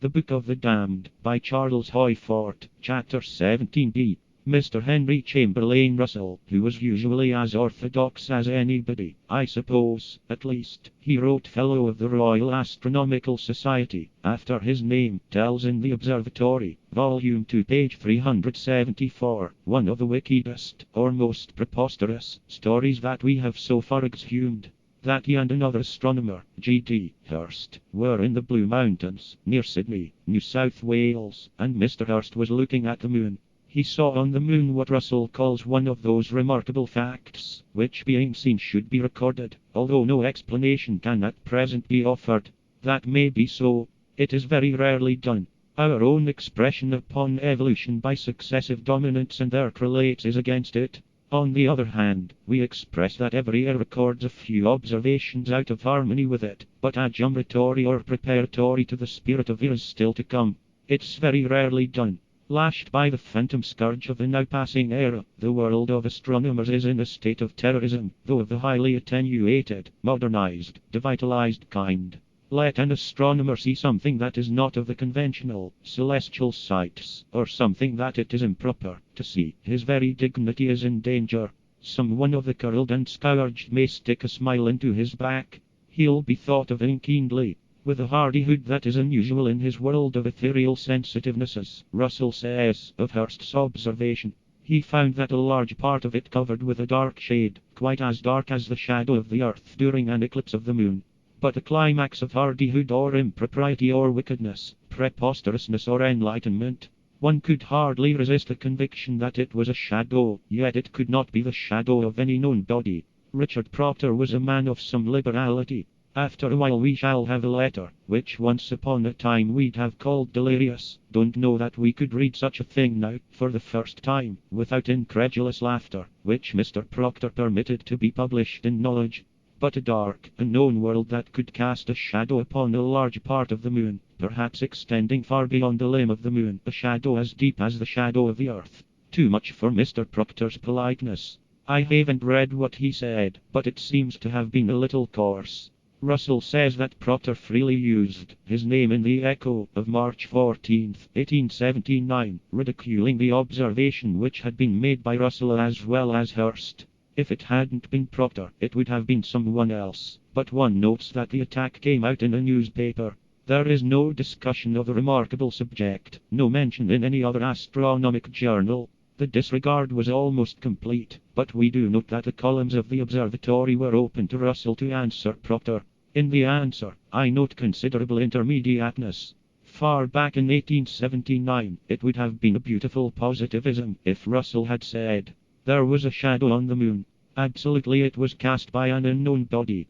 The Book of the Damned, by Charles Hoyfort, Chapter 17b. Mr. Henry Chamberlain Russell, who was usually as orthodox as anybody, I suppose, at least, he wrote Fellow of the Royal Astronomical Society, after his name tells in the Observatory, Volume 2, page 374, one of the wickedest, or most preposterous, stories that we have so far exhumed. That he and another astronomer, G.D. Hurst, were in the Blue Mountains, near Sydney, New South Wales, and Mr. Hurst was looking at the moon. He saw on the moon what Russell calls one of those remarkable facts, which being seen should be recorded, although no explanation can at present be offered. That may be so. It is very rarely done. Our own expression upon evolution by successive dominants and their correlates is against it. On the other hand, we express that every year records a few observations out of harmony with it, but adjumbratory or preparatory to the spirit of years still to come. It's very rarely done. Lashed by the phantom scourge of the now passing era, the world of astronomers is in a state of terrorism, though of the highly attenuated, modernized, devitalized kind. Let an astronomer see something that is not of the conventional, celestial sights, or something that it is improper to see. His very dignity is in danger. Someone of the curled and scourged may stick a smile into his back. He'll be thought of unkindly. With a hardihood that is unusual in his world of ethereal sensitivenesses, Russell says of Hurst's observation, he found that a large part of it covered with a dark shade, quite as dark as the shadow of the earth during an eclipse of the moon. But a climax of hardihood or impropriety or wickedness, preposterousness or enlightenment. One could hardly resist the conviction that it was a shadow, yet it could not be the shadow of any known body. Richard Proctor was a man of some liberality. After a while we shall have a letter, which once upon a time we'd have called delirious. Don't know that we could read such a thing now, for the first time, without incredulous laughter, which Mr. Proctor permitted to be published in Knowledge. But a dark, unknown world that could cast a shadow upon a large part of the moon, perhaps extending far beyond the limb of the moon, a shadow as deep as the shadow of the earth. Too much for Mr. Proctor's politeness. I haven't read what he said, but it seems to have been a little coarse. Russell says that Proctor freely used his name in the Echo of March 14, 1879, ridiculing the observation which had been made by Russell as well as Hurst. If it hadn't been Proctor, it would have been someone else, but one notes that the attack came out in a newspaper. There is no discussion of the remarkable subject, no mention in any other astronomic journal. The disregard was almost complete, but we do note that the columns of the observatory were open to Russell to answer Proctor. In the answer, I note considerable intermediateness. Far back in 1879, it would have been a beautiful positivism if Russell had said, there was a shadow on the moon. Absolutely it was cast by an unknown body.